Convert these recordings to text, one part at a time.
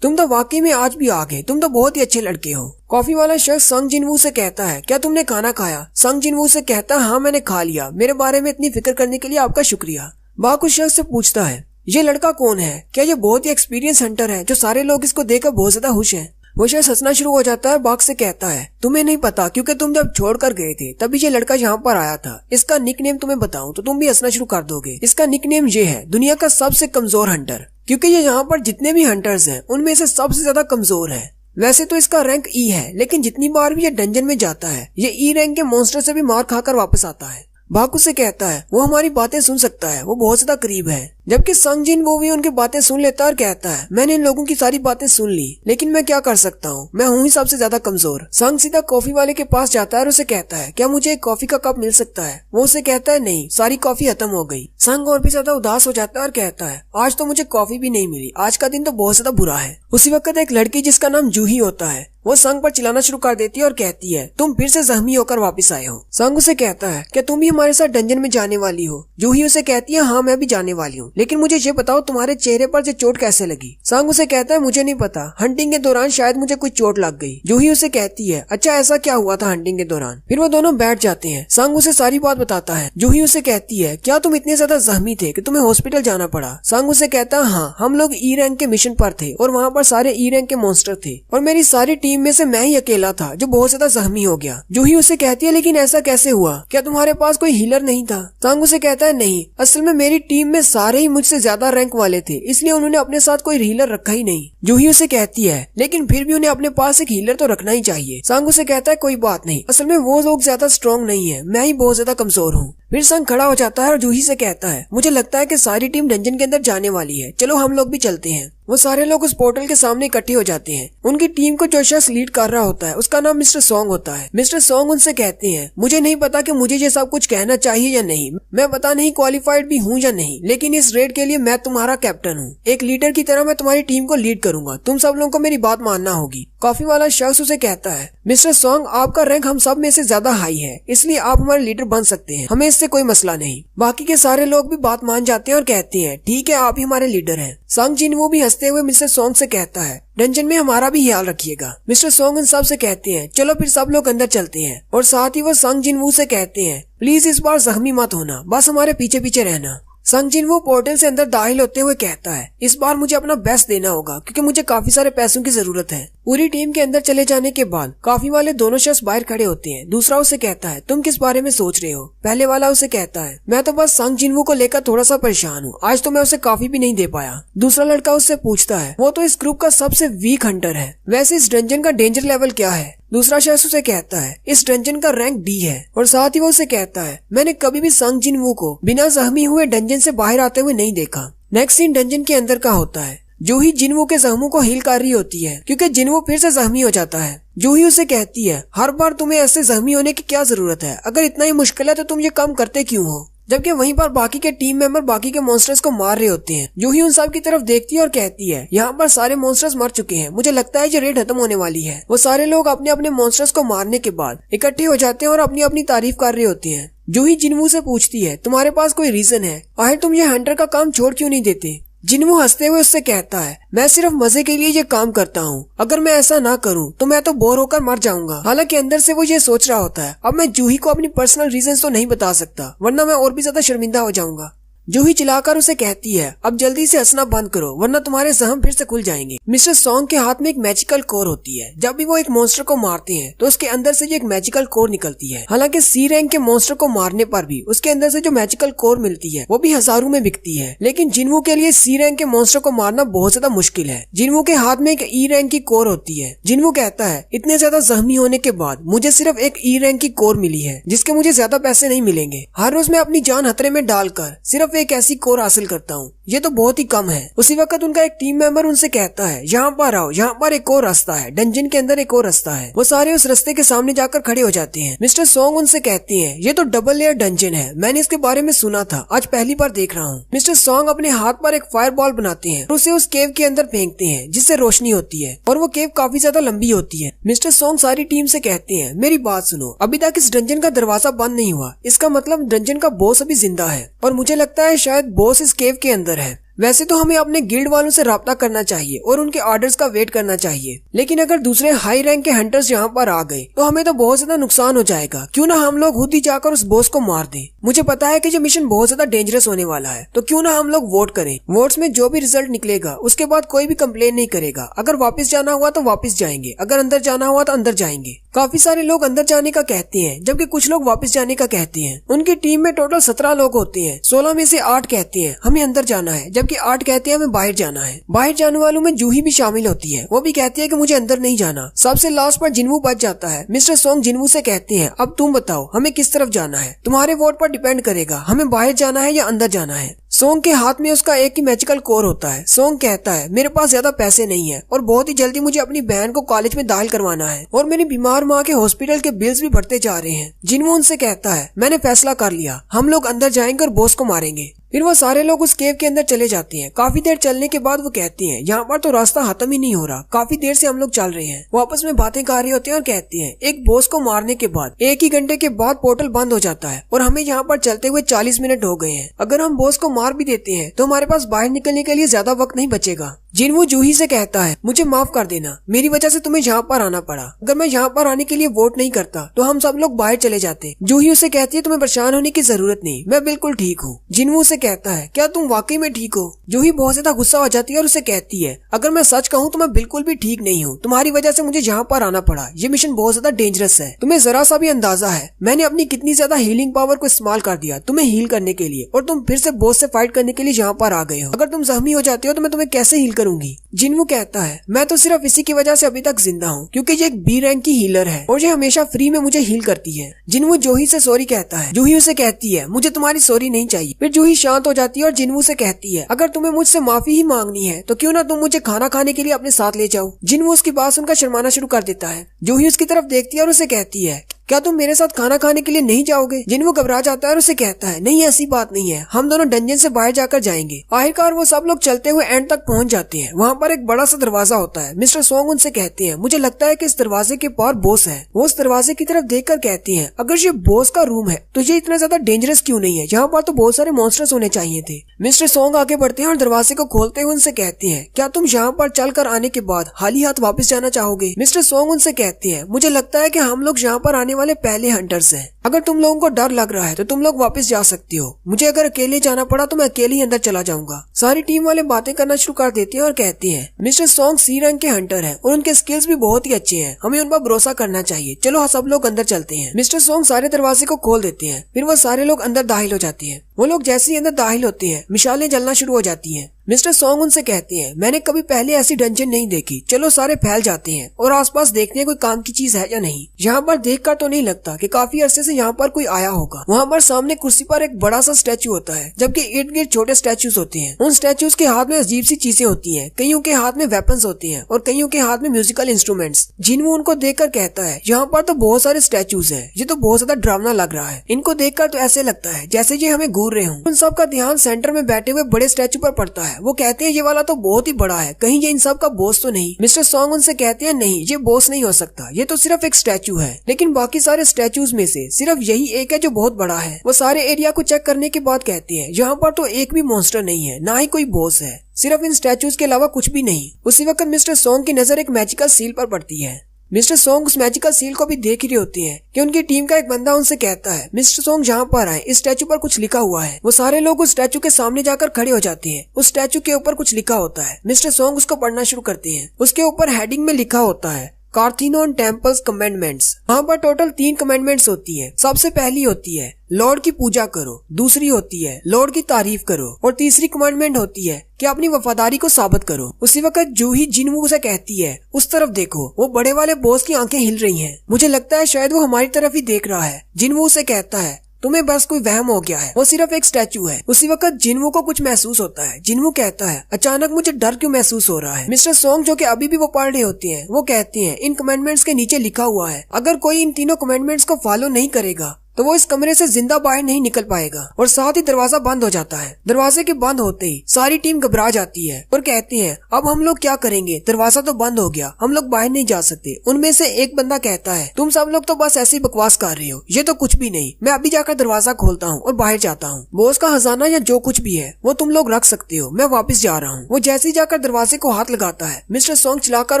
तुम तो वाकई में आज भी आ गए, तुम तो बहुत ही अच्छे लड़के हो। कॉफी वाला शख्स संग जिनवू से कहता है, क्या तुमने खाना खाया? संग जिनवू से कहता है, हाँ मैंने खा लिया, मेरे बारे में इतनी फिक्र करने के लिए आपका शुक्रिया। बाक उस शख्स से पूछता है, ये लड़का कौन है? क्या ये बहुत ही एक्सपीरियंस हंटर है जो सारे लोग इसको देखकर बहुत ज्यादा खुश हैं? वो शख्स हंसना शुरू हो जाता है। बाक से कहता है, तुम्हें नहीं पता क्योंकि तुम जब छोड़कर गए थे तभी ये लड़का यहाँ पर आया था। इसका निकनेम तुम्हें बताऊं तो तुम भी हंसना शुरू कर दोगे। इसका निकनेम ये है, दुनिया का सबसे कमजोर हंटर, क्योंकि ये यहाँ पर जितने भी हंटर्स हैं उनमें से सबसे ज्यादा कमजोर है। वैसे तो इसका रैंक ई है, लेकिन जितनी बार भी ये डंजन में जाता है ये ई रैंक के मॉन्स्टर से भी मार खाकर वापस आता है। बाकू से कहता है, वो हमारी बातें सुन सकता है, वो बहुत ज्यादा करीब है। जबकि संग जिन वो भी उनकी बातें सुन लेता है और कहता है, मैंने इन लोगों की सारी बातें सुन ली, लेकिन मैं क्या कर सकता हूँ, मैं हूँ ही सबसे ज्यादा कमजोर। संग सीधा कॉफी वाले के पास जाता है और उसे कहता है, क्या मुझे एक कॉफी का कप मिल सकता है? वो उसे कहता है, नहीं, सारी कॉफी खत्म हो गई। संग और भी ज्यादा उदास हो जाता है और कहता है, आज तो मुझे कॉफी भी नहीं मिली, आज का दिन तो बहुत ज्यादा बुरा है। उसी वक्त एक लड़की जिसका नाम जूही होता है वो संग पर चिल्लाना शुरू कर देती है और कहती है, तुम फिर से जख्मी होकर वापस आए हो। संग उसे कहता है, क्या तुम भी हमारे साथ डंजन में जाने वाली हो? जूही उसे कहती है, हाँ मैं भी जाने वाली हूँ, लेकिन मुझे ये बताओ तुम्हारे चेहरे पर ये चोट कैसे लगी? संग उसे कहता है, मुझे नहीं पता, हंटिंग के दौरान शायद मुझे कोई चोट लग गई। जूही उसे कहती है, अच्छा ऐसा क्या हुआ था हंटिंग के दौरान? फिर वो दोनों बैठ जाते हैं। संग उसे सारी बात बताता है। जूही उसे कहती है, क्या तुम इतने ज्यादा जख्मी थे कि तुम्हें हॉस्पिटल जाना पड़ा? संग उसे कहता है, हाँ, हम लोग ई रैंक के मिशन पर थे और वहाँ पर सारे ई रैंक के मॉन्स्टर थे और मेरी सारी टीम में से मैं ही अकेला था जो बहुत ज्यादा जख्मी हो गया। जूही उसे कहती है, लेकिन ऐसा कैसे हुआ? क्या तुम्हारे पास कोई हीलर नहीं था? संग उसे कहता है, नहीं, असल में मेरी टीम में सारे ही मुझसे ज्यादा रैंक वाले थे, इसलिए उन्होंने अपने साथ कोई हीलर रखा ही नहीं। जूही उसे कहती है, लेकिन फिर भी उन्हें अपने पास एक हीलर तो रखना ही चाहिए। संग उसे कहता है, कोई बात नहीं, असल में वो लोग ज्यादा स्ट्रॉन्ग नहीं है, मैं ही बहुत ज्यादा कमजोर हूँ। फिर संग खड़ा हो जाता है और जूही से कहता है, मुझे लगता है कि सारी टीम डंजन के अंदर जाने वाली है, चलो हम लोग भी चलते हैं। वो सारे लोग उस पोर्टल के सामने इकट्ठे हो जाते हैं। उनकी टीम को जो शख्स लीड कर रहा होता है उसका नाम मिस्टर सॉन्ग होता है। मिस्टर सॉन्ग उनसे कहते हैं, मुझे नहीं पता कि मुझे ये सब कुछ कहना चाहिए या नहीं, मैं पता नहीं क्वालिफाइड भी हूँ या नहीं, लेकिन इस रेड के लिए मैं तुम्हारा कैप्टन हूँ। एक लीडर की तरह मैं तुम्हारी टीम को लीड करूंगा, तुम सब लोगों को मेरी बात मानना होगी। कॉफी वाला शख्स उसे कहता है, मिस्टर सॉन्ग, आपका रैंक हम सब में से ज्यादा हाई है, इसलिए आप हमारे लीडर बन सकते हैं, हमें इससे कोई मसला नहीं। बाकी के सारे लोग भी बात मान जाते हैं और कहते हैं, ठीक है, आप ही हमारे लीडर हैं। संग जिनवू भी हंसते हुए मिस्टर सॉन्ग से कहता है, डंजन में हमारा भी ख्याल रखिएगा। मिस्टर सॉन्ग इन सब से कहते हैं, चलो फिर सब लोग अंदर चलते हैं। और साथ ही वो संग जिनवू से कहते हैं, प्लीज इस बार जख्मी मत होना, बस हमारे पीछे पीछे रहना। संग जिनवू पोर्टल से अंदर दाखिल होते हुए कहता है, इस बार मुझे अपना बेस्ट देना होगा क्योंकि मुझे काफी सारे पैसों की जरूरत है। पूरी टीम के अंदर चले जाने के बाद काफी वाले दोनों शख्स बाहर खड़े होते हैं। दूसरा उसे कहता है, तुम किस बारे में सोच रहे हो? पहले वाला उसे कहता है, मैं तो बस संग जिनवू को लेकर थोड़ा सा परेशान हूँ, आज तो मैं उसे काफी भी नहीं दे पाया। दूसरा लड़का उससे पूछता है, वो तो इस ग्रुप का सबसे वीक हंटर है, वैसे इस डंजन का डेंजर लेवल क्या है? दूसरा शख्स उसे कहता है, इस डंजन का रैंक डी है। और साथ ही वो उसे कहता है, मैंने कभी भी संग जिनवू को बिना जख्मी हुए डंजन से बाहर आते हुए नहीं देखा। नेक्स्ट सीन डंजन के अंदर का होता है। जूही जिनवू के जख्मों को हील कर रही होती है क्योंकि जिनवू फिर से जख्मी हो जाता है। जूही उसे कहती है, हर बार तुम्हें ऐसे जख्मी होने की क्या जरूरत है? अगर इतना ही मुश्किल है तो तुम ये काम करते क्यों हो? जबकि वहीं पर बाकी के टीम मेंबर बाकी के मॉन्स्टर्स को मार रहे होते हैं। जूही उन सब की तरफ देखती है और कहती है, यहाँ पर सारे मॉन्स्टर्स मर चुके हैं, मुझे लगता है ये रेड खत्म होने वाली है। वो सारे लोग अपने अपने मॉन्स्टर्स को मारने के बाद इकट्ठे हो जाते हैं और अपनी अपनी तारीफ कर रहे होते हैं। जूही जिनवू से पूछती है, तुम्हारे पास कोई रीजन है? आखिर तुम ये हंटर का काम छोड़ क्यों नहीं देते? जिनवू हंसते हुए उससे कहता है, मैं सिर्फ मजे के लिए ये काम करता हूँ, अगर मैं ऐसा ना करूँ तो मैं तो बोर होकर मर जाऊंगा। हालांकि अंदर से वो ये सोच रहा होता है, अब मैं जूही को अपनी पर्सनल रीजंस तो नहीं बता सकता, वरना मैं और भी ज्यादा शर्मिंदा हो जाऊंगा। जूही चिल्लाकर उसे कहती है, अब जल्दी से हंसना बंद करो वरना तुम्हारे जख्म फिर से खुल जाएंगे। मिस्टर सॉन्ग के हाथ में एक मैजिकल कोर होती है। जब भी वो एक मॉन्स्टर को मारते हैं तो उसके अंदर से ये एक मैजिकल कोर निकलती है। हालांकि सी रैंक के मॉन्स्टर को मारने पर भी उसके अंदर से जो मैजिकल कोर मिलती है वो भी हजारों में बिकती है, लेकिन जिनवू के लिए सी रैंक के मॉन्स्टर को मारना बहुत ज्यादा मुश्किल है। जिनवू के हाथ में एक ई रैंक की कोर होती है। जिनवू कहता है, इतने ज्यादा जख्मी होने के बाद मुझे सिर्फ एक ई रैंक की कोर मिली है जिसके मुझे ज्यादा पैसे नहीं मिलेंगे। हर रोज मैं अपनी जान खतरे में डालकर सिर्फ एक ऐसी कोर हासिल करता हूँ, ये तो बहुत ही कम है। उसी वक्त उनका एक टीम मेंबर उनसे कहता है, यहाँ पर आओ, यहाँ पर एक और रास्ता है, डंजन के अंदर एक और रास्ता है। वो सारे उस रास्ते के सामने जाकर खड़े हो जाते हैं। मिस्टर सॉन्ग उनसे कहते हैं, ये तो डबल लेयर डंजन है, मैंने इसके बारे में सुना था, आज पहली बार देख रहा हूँ। मिस्टर सॉन्ग अपने हाथ पर एक फायर बॉल बनाते हैं और उसे उस केव के अंदर फेंकते हैं जिससे रोशनी होती है और वो केव काफी ज्यादा लंबी होती है। मिस्टर सॉन्ग सारी टीम से कहते हैं, मेरी बात सुनो, अभी तक इस डंजन का दरवाजा बंद नहीं हुआ, इसका मतलब डंजन का बॉस अभी जिंदा है और मुझे लगता है शायद बॉस इस केव के अंदर है। वैसे तो हमें अपने गिल्ड वालों से राब्ता करना चाहिए और उनके ऑर्डर्स का वेट करना चाहिए, लेकिन अगर दूसरे हाई रैंक के हंटर्स यहाँ पर आ गए तो हमें तो बहुत ज्यादा नुकसान हो जाएगा। क्यों ना हम लोग खुद ही जाकर उस बॉस को मार दें। मुझे पता है कि ये मिशन बहुत ज्यादा डेंजरस होने वाला है, तो क्यों ना हम लोग वोट करें। वोट्स में जो भी रिजल्ट निकलेगा उसके बाद कोई भी कंप्लेन नहीं करेगा। अगर वापस जाना हुआ तो वापस जाएंगे, अगर अंदर जाना हुआ तो अंदर जाएंगे। काफी सारे लोग अंदर जाने का कहते हैं, जबकि कुछ लोग वापस जाने का कहते हैं। उनकी टीम में टोटल 17 लोग होते हैं, 16 में से 8 कहते हैं हमें अंदर जाना है, जबकि 8 कहते हैं हमें बाहर जाना है। बाहर जाने वालों में जूही भी शामिल होती है, वो भी कहती है कि मुझे अंदर नहीं जाना। सबसे लास्ट पर जिन्वू बच जाता है। मिस्टर सोंग जिन्वू से कहते हैं अब तुम बताओ हमें किस तरफ जाना है, तुम्हारे वोट पर डिपेंड करेगा हमें बाहर जाना है या अंदर जाना है। सोंग के हाथ में उसका एक ही मैजिकल कोर होता है। सोंग कहता है मेरे पास ज्यादा पैसे नहीं है और बहुत ही जल्दी मुझे अपनी बहन को कॉलेज में दाखिल करवाना है और मेरी बीमार माँ के हॉस्पिटल के बिल्स भी बढ़ते जा रहे हैं। जिन्वू उनसे कहता है मैंने फैसला कर लिया, हम लोग अंदर जाएंगे और बॉस को मारेंगे। फिर वो सारे लोग उस केव के अंदर चले जाते हैं। काफी देर चलने के बाद वो कहती हैं यहाँ पर तो रास्ता खत्म ही नहीं हो रहा, काफी देर से हम लोग चल रहे हैं। वो आपस में बातें कर रहे होते हैं और कहती हैं एक बॉस को मारने के बाद 1 ही घंटे के बाद पोर्टल बंद हो जाता है और हमें यहाँ पर चलते हुए 40 मिनट हो गए हैं। अगर हम बॉस को मार भी देते हैं तो हमारे पास बाहर निकलने के लिए ज्यादा वक्त नहीं बचेगा। जिन्वू जूही से कहता है मुझे माफ कर देना, मेरी वजह से तुम्हें यहाँ पर आना पड़ा। अगर मैं यहाँ पर आने के लिए वोट नहीं करता तो हम सब लोग बाहर चले जाते। जूही उसे कहती है तुम्हें परेशान होने की जरूरत नहीं, मैं बिल्कुल ठीक हूँ। जिन्वू से कहता है क्या तुम वाकई में ठीक हो? जूही बहुत ज्यादा गुस्सा हो जाती है और उसे कहती है अगर मैं सच कहूँ तो मैं बिल्कुल भी ठीक नहीं हूँ, तुम्हारी वजह से मुझे यहाँ पर आना पड़ा। ये मिशन बहुत ज्यादा डेंजरस है, तुम्हें जरा सा भी अंदाजा है मैंने अपनी कितनी ज्यादा हीलिंग पावर को इस्तेमाल कर दिया तुम्हें हील करने के लिए, और तुम फिर से बॉस से फाइट करने के लिए यहाँ पर आ गए हो। अगर तुम जख्मी हो जाते हो तो मैं तुम्हें कैसे हील करूंगी? जिन्वू कहता है मैं तो सिर्फ इसी की वजह से अभी तक जिंदा हूँ क्योंकि ये एक बी रैंक की हीलर है और ये हमेशा फ्री में मुझे हील करती है। जिन्वू जूही से सॉरी कहता है। जूही उसे कहती है मुझे तुम्हारी सॉरी नहीं चाहिए। फिर जूही शांत हो जाती है और जिन्वू से कहती है अगर तुम्हें मुझसे माफी ही मांगनी है तो क्यों ना तुम मुझे खाना खाने के लिए अपने साथ ले जाओ। जिन्वू उसकी बात सुनकर शर्माना शुरू कर देता है। जूही उसकी तरफ देखती है और उसे कहती है क्या तुम मेरे साथ खाना खाने के लिए नहीं जाओगे? जिन्वू घबरा जाता है और उसे कहता है नहीं ऐसी बात नहीं है, हम दोनों डंजन से बाहर जाकर जाएंगे। आखिरकार वो सब लोग चलते हुए एंड तक पहुंच जाते हैं। वहाँ पर एक बड़ा सा दरवाजा होता है। मिस्टर सोंग उनसे कहते हैं मुझे लगता है कि इस दरवाजे के पार बॉस है। वो उस दरवाजे की तरफ देखकर कहती है अगर ये बॉस का रूम है तो ये इतना ज्यादा डेंजरस क्यों नहीं है, यहाँ पर तो बहुत सारे मॉन्स्टर्स होने चाहिए थे। मिस्टर सोंग आगे बढ़ते हैं और दरवाजे को खोलते हुए उनसे कहते हैं क्या तुम यहाँ पर चल कर आने के बाद खाली हाथ वापस जाना चाहोगे? मिस्टर सोंग उनसे कहते हैं मुझे लगता है कि हम लोग यहाँ पर आने वाले पहले हंटर है, अगर तुम लोगों को डर लग रहा है तो तुम लोग वापस जा सकते हो। मुझे अगर अकेले जाना पड़ा तो मैं अकेले ही अंदर चला जाऊंगा। सारी टीम वाले बातें करना शुरू कर देते हैं और कहते हैं मिस्टर सोंग सी रैंक के हंटर हैं और उनके स्किल्स भी बहुत ही अच्छे हैं, हमें उन पर भरोसा करना चाहिए। चलो सब लोग अंदर चलते हैं। मिस्टर सोंग सारे दरवाजे को खोल देते हैं। फिर वो सारे लोग अंदर दाखिल हो जाते हैं। वो लोग जैसे ही अंदर दाखिल होते हैं मिसालें जलना शुरू हो जाती हैं। मिस्टर सोंग उनसे कहते हैं मैंने कभी पहले ऐसी डंजन नहीं देखी, चलो सारे फैल जाते हैं और आसपास देखते हैं कोई काम की चीज है या नहीं। यहाँ पर देखकर तो नहीं लगता कि काफी अरसे से यहाँ पर कोई आया होगा। वहाँ पर सामने कुर्सी पर एक बड़ा सा स्टैचू होता है, जबकि इर्द गिर्द छोटे स्टैचूज होते हैं। उन स्टैचूज के हाथ में अजीब सी चीजें होती हैं, कईयों के हाथ में वेपन्स होते हैं और कईयों के हाथ में म्यूजिकल इंस्ट्रूमेंट्स। जिन्वू उनको देखकर कहता है यहाँ पर तो बहुत सारे स्टैचूज हैं, ये तो बहुत ज्यादा डरावना लग रहा है। इनको देखकर तो ऐसे लगता है जैसे ये हमें घूर रहे हों। उन सब का ध्यान सेंटर में बैठे हुए बड़े स्टैचू पर पड़ता है। वो कहते हैं ये वाला तो बहुत ही बड़ा है, कहीं ये इन सब का बॉस तो नहीं? मिस्टर सोंग उनसे कहते हैं नहीं, ये बॉस नहीं हो सकता, ये तो सिर्फ एक स्टैचू है। लेकिन बाकी सारे स्टैचूज में से सिर्फ यही एक है जो बहुत बड़ा है। वो सारे एरिया को चेक करने के बाद कहते हैं यहाँ पर तो एक भी मॉन्स्टर नहीं है, ना ही कोई बॉस है, सिर्फ इन स्टैचूज के अलावा कुछ भी नहीं। उसी वक्त मिस्टर सोंग की नजर एक मैजिकल सील पर पड़ती है। मिस्टर सोंग उस मैजिकल सील को भी देख रहे होते हैं कि उनकी टीम का एक बंदा उनसे कहता है मिस्टर सोंग जहाँ पर आए, इस स्टैचू पर कुछ लिखा हुआ है। वो सारे लोग उस स्टैचू के सामने जाकर खड़े हो जाते हैं। उस स्टैचू के ऊपर कुछ लिखा होता है। मिस्टर सोंग उसको पढ़ना शुरू करते हैं। उसके ऊपर हेडिंग में लिखा होता है कार्थीनोन टेम्पल्स कमेंडमेंट्स। वहाँ पर टोटल 3 कमेंडमेंट्स होती है। सबसे पहली होती है लॉर्ड की पूजा करो, दूसरी होती है लॉर्ड की तारीफ करो और तीसरी कमांडमेंट होती है कि अपनी वफादारी को साबित करो। उसी वक्त जूही जिन्वू से कहती है उस तरफ देखो, वो बड़े वाले बॉस की आंखें हिल रही हैं। मुझे लगता है शायद वो हमारी तरफ ही देख रहा है। जिन्वू से कहता है तुम्हें बस कोई वहम हो गया है, वो सिर्फ एक स्टैचू है। उसी वक्त जिन्वू को कुछ महसूस होता है। जिन्वू कहता है अचानक मुझे डर क्यों महसूस हो रहा है? मिस्टर सोंग जो कि अभी भी वो पढ़ रहे होते हैं वो कहते हैं इन कमेंडमेंट्स के नीचे लिखा हुआ है अगर कोई इन तीनों कमेंडमेंट्स को फॉलो नहीं करेगा तो वो इस कमरे से जिंदा बाहर नहीं निकल पाएगा और साथ ही दरवाजा बंद हो जाता है। दरवाजे के बंद होते ही सारी टीम घबरा जाती है और कहती है अब हम लोग क्या करेंगे, दरवाजा तो बंद हो गया, हम लोग बाहर नहीं जा सकते। उनमें से एक बंदा कहता है तुम सब लोग तो बस ऐसी बकवास कर रहे हो, ये तो कुछ भी नहीं, मैं अभी जाकर दरवाजा खोलता हूँ और बाहर जाता हूँ। बॉस का खजाना या जो कुछ भी है वो तुम लोग रख सकते हो, मैं वापस जा रहा हूँ। वो जैसे ही जाकर दरवाजे को हाथ लगाता है मिस्टर सॉन्ग चिल्लाकर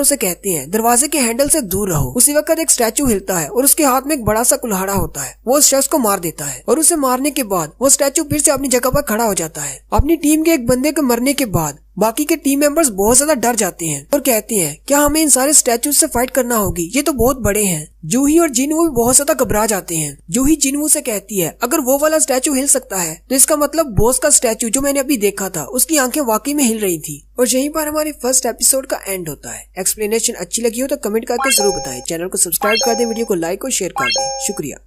उसे कहते हैं दरवाजे के हैंडल से दूर रहो। उसी वक्त एक स्टैचू हिलता है और उसके हाथ में एक बड़ा सा कुल्हाड़ा होता है। वो उस शख्स को मार देता है और उसे मारने के बाद वो स्टैचू फिर से अपनी जगह पर खड़ा हो जाता है। अपनी टीम के एक बंदे के मरने के बाद बाकी के टीम मेंबर्स बहुत ज्यादा डर जाते हैं और कहते हैं क्या हमें इन सारे स्टैचू से फाइट करना होगी, ये तो बहुत बड़े हैं। जूही और जिनवू भी बहुत ज्यादा घबरा जाते हैं। जूही जिनवू से कहती है अगर वो वाला स्टैचू हिल सकता है तो इसका मतलब बॉस का स्टैचू जो मैंने अभी देखा था उसकी आंखें वाकई में हिल रही थी। और यहीं पर हमारी फर्स्ट एपिसोड का एंड होता है। एक्सप्लेनेशन अच्छी लगी हो तो कमेंट करके जरूर बताएं। चैनल को सब्सक्राइब कर दें, वीडियो को लाइक और शेयर कर दें। शुक्रिया।